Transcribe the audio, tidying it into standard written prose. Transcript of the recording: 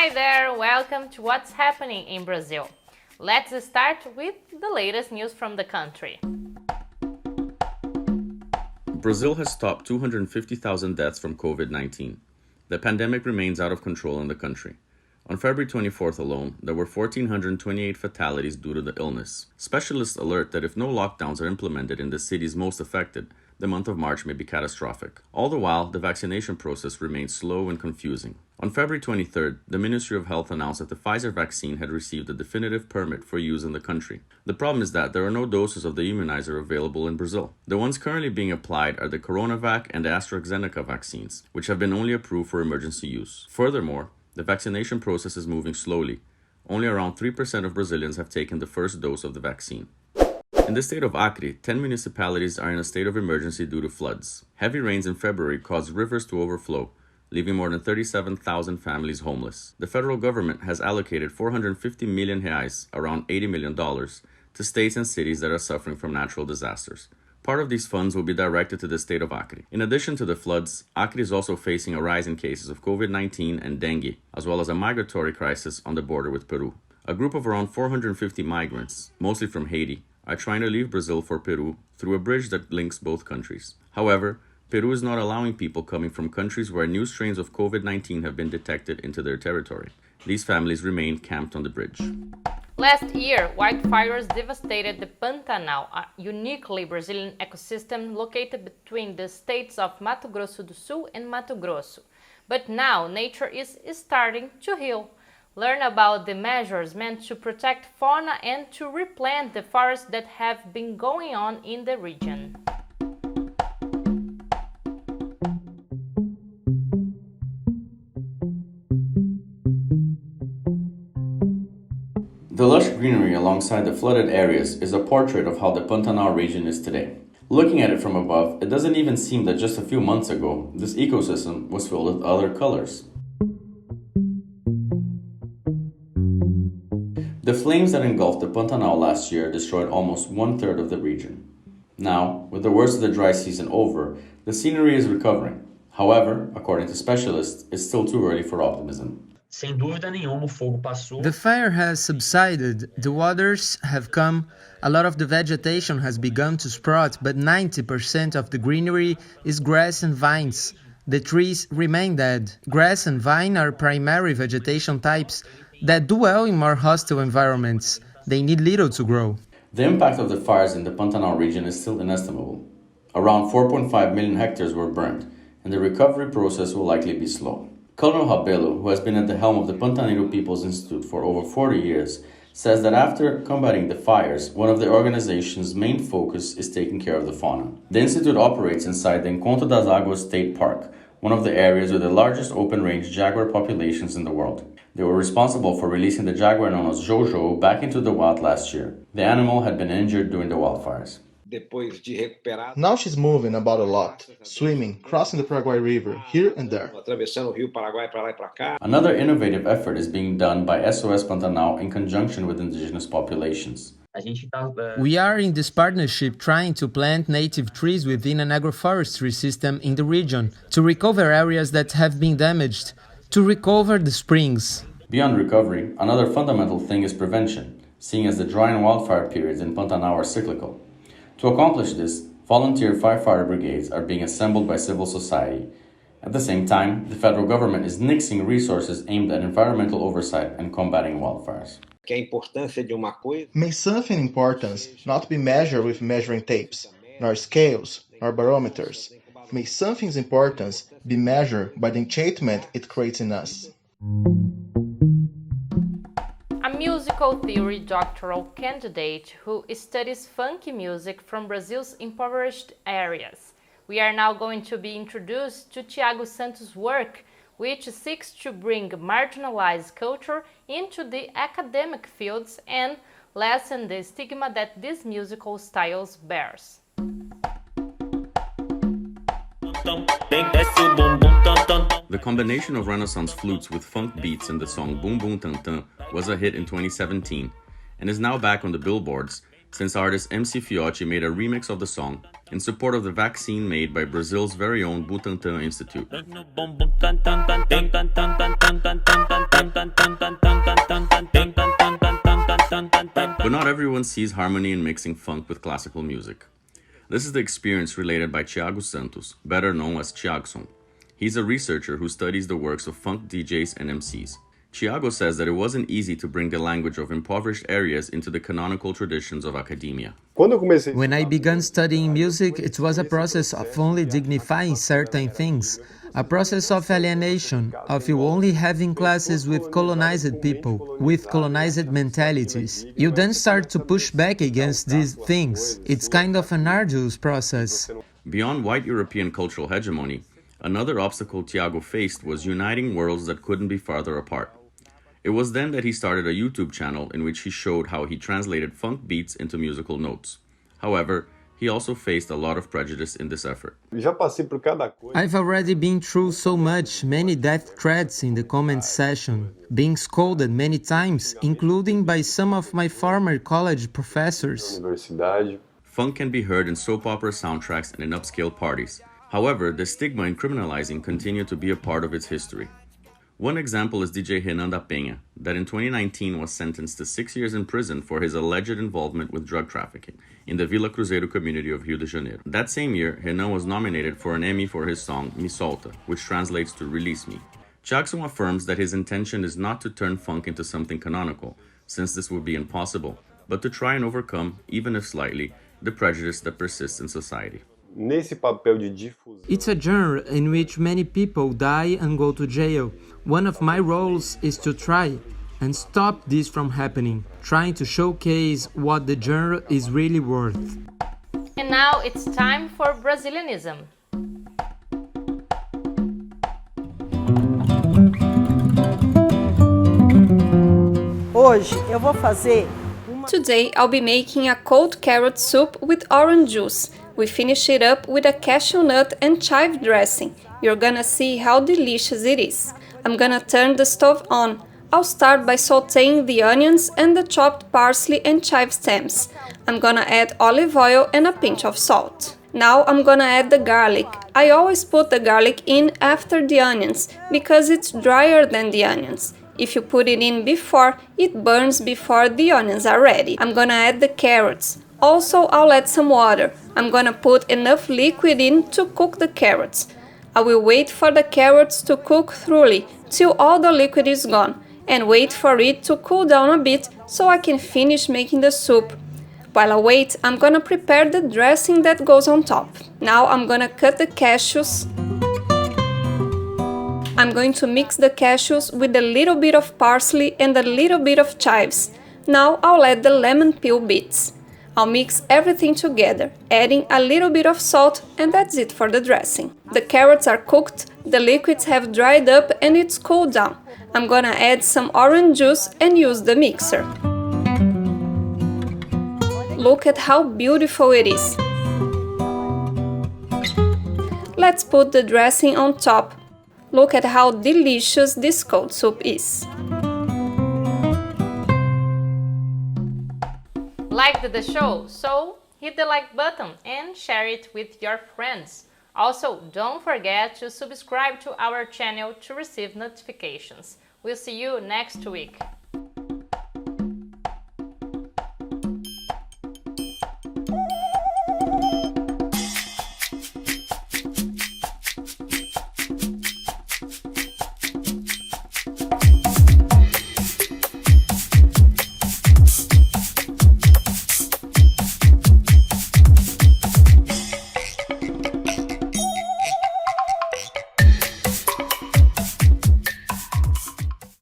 Hi there, welcome to What's Happening in Brazil. Let's start with the latest news from the country. Brazil has topped 250,000 deaths from COVID-19. The pandemic remains out of control in the country. On February 24th alone, there were 1,428 fatalities due to the illness. Specialists alert that if no lockdowns are implemented in the cities most affected, the month of March may be catastrophic. All the while, the vaccination process remains slow and confusing. On February 23rd, the Ministry of Health announced that the Pfizer vaccine had received a definitive permit for use in the country. The problem is that there are no doses of the immunizer available in Brazil. The ones currently being applied are the CoronaVac and AstraZeneca vaccines, which have been only approved for emergency use. Furthermore, the vaccination process is moving slowly. Only around 3% of Brazilians have taken the first dose of the vaccine. In the state of Acre, 10 municipalities are in a state of emergency due to floods. Heavy rains in February caused rivers to overflow, leaving more than 37,000 families homeless. The federal government has allocated 450 million reais, around $80 million, to states and cities that are suffering from natural disasters. Part of these funds will be directed to the state of Acre. In addition to the floods, Acre is also facing a rise in cases of COVID-19 and dengue, as well as a migratory crisis on the border with Peru. A group of around 450 migrants, mostly from Haiti, are trying to leave Brazil for Peru through a bridge that links both countries. However, Peru is not allowing people coming from countries where new strains of COVID-19 have been detected into their territory. These families remain camped on the bridge. Last year, wildfires devastated the Pantanal, a uniquely Brazilian ecosystem located between the states of Mato Grosso do Sul and Mato Grosso. But now, nature is starting to heal. Learn about the measures meant to protect fauna and to replant the forests that have been going on in the region. The lush greenery alongside the flooded areas is a portrait of how the Pantanal region is today. Looking at it from above, it doesn't even seem that just a few months ago, this ecosystem was filled with other colors. The flames that engulfed the Pantanal last year destroyed almost one-third of the region. Now, with the worst of the dry season over, the scenery is recovering. However, according to specialists, it's still too early for optimism. Sem dúvida nenhuma, o fogo passou. The fire has subsided, the waters have come, a lot of the vegetation has begun to sprout, but 90% of the greenery is grass and vines. The trees remain dead. Grass and vine are primary vegetation types that do well in more hostile environments. They need little to grow. The impact of the fires in the Pantanal region is still inestimable. Around 4.5 million hectares were burned, and the recovery process will likely be slow. Colonel Rabelo, who has been at the helm of the Pantaneiro People's Institute for over 40 years, says that after combating the fires, one of the organization's main focus is taking care of the fauna. The institute operates inside the Encontro das Águas State Park, one of the areas with the largest open-range jaguar populations in the world. They were responsible for releasing the jaguar known as Jojo back into the wild last year. The animal had been injured during the wildfires. Now she's moving about a lot, swimming, crossing the Paraguay River, here and there. Another innovative effort is being done by SOS Pantanal in conjunction with indigenous populations. We are in this partnership trying to plant native trees within an agroforestry system in the region to recover areas that have been damaged, to recover the springs. Beyond recovery, another fundamental thing is prevention, seeing as the dry and wildfire periods in Pantanal are cyclical. To accomplish this, volunteer firefighter brigades are being assembled by civil society. At the same time, the federal government is nixing resources aimed at environmental oversight and combating wildfires. May something importance not be measured with measuring tapes, nor scales, nor barometers. May something's importance be measured by the enchantment it creates in us. A musical theory doctoral candidate who studies funky music from Brazil's impoverished areas. We are now going to be introduced to Thiago Santos' work, which seeks to bring marginalized culture into the academic fields and lessen the stigma that these musical styles bears. The combination of Renaissance flutes with funk beats in the song Boom Boom Tan Tan was a hit in 2017 and is now back on the billboards since artist MC Fiotti made a remix of the song in support of the vaccine made by Brazil's very own Butantan Institute. But not everyone sees harmony in mixing funk with classical music. This is the experience related by Thiago Santos, better known as Thiagson. He's a researcher who studies the works of funk DJs and MCs. Thiago says that it wasn't easy to bring the language of impoverished areas into the canonical traditions of academia. When I began studying music, it was a process of only dignifying certain things, a process of alienation, of you only having classes with colonized people, with colonized mentalities. You then start to push back against these things. It's kind of an arduous process. Beyond white European cultural hegemony, another obstacle Thiago faced was uniting worlds that couldn't be farther apart. It was then that he started a YouTube channel in which he showed how he translated funk beats into musical notes. However, he also faced a lot of prejudice in this effort. I've already been through so much, many death threats in the comment section, being scolded many times, including by some of my former college professors. Funk can be heard in soap opera soundtracks and in upscale parties. However, the stigma in criminalizing continued to be a part of its history. One example is DJ Renan da Penha, that in 2019 was sentenced to 6 years in prison for his alleged involvement with drug trafficking in the Vila Cruzeiro community of Rio de Janeiro. That same year, Renan was nominated for an Emmy for his song Me Solta, which translates to Release Me. Thiago affirms that his intention is not to turn funk into something canonical, since this would be impossible, but to try and overcome, even if slightly, the prejudice that persists in society. It's a genre in which many people die and go to jail. One of my roles is to try and stop this from happening, trying to showcase what the genre is really worth. And now it's time for Brazilianism. Today I'll be making a cold carrot soup with orange juice. We finish it up with a cashew nut and chive dressing. You're gonna see how delicious it is. I'm gonna turn the stove on. I'll start by sauteing the onions and the chopped parsley and chive stems. I'm gonna add olive oil and a pinch of salt. Now I'm gonna add the garlic. I always put the garlic in after the onions because it's drier than the onions. If you put it in before, it burns before the onions are ready. I'm gonna add the carrots. Also, I'll add some water. I'm gonna put enough liquid in to cook the carrots. I will wait for the carrots to cook thoroughly till all the liquid is gone and wait for it to cool down a bit so I can finish making the soup. While I wait, I'm gonna prepare the dressing that goes on top. Now I'm gonna cut the cashews. I'm going to mix the cashews with a little bit of parsley and a little bit of chives. Now I'll add the lemon peel bits. I'll mix everything together, adding a little bit of salt, and that's it for the dressing. The carrots are cooked, the liquids have dried up and it's cooled down. I'm gonna add some orange juice and use the mixer. Look at how beautiful it is. Let's put the dressing on top. Look at how delicious this cold soup is. Liked the show? So hit the like button and share it with your friends. Also, don't forget to subscribe to our channel to receive notifications. We'll see you next week.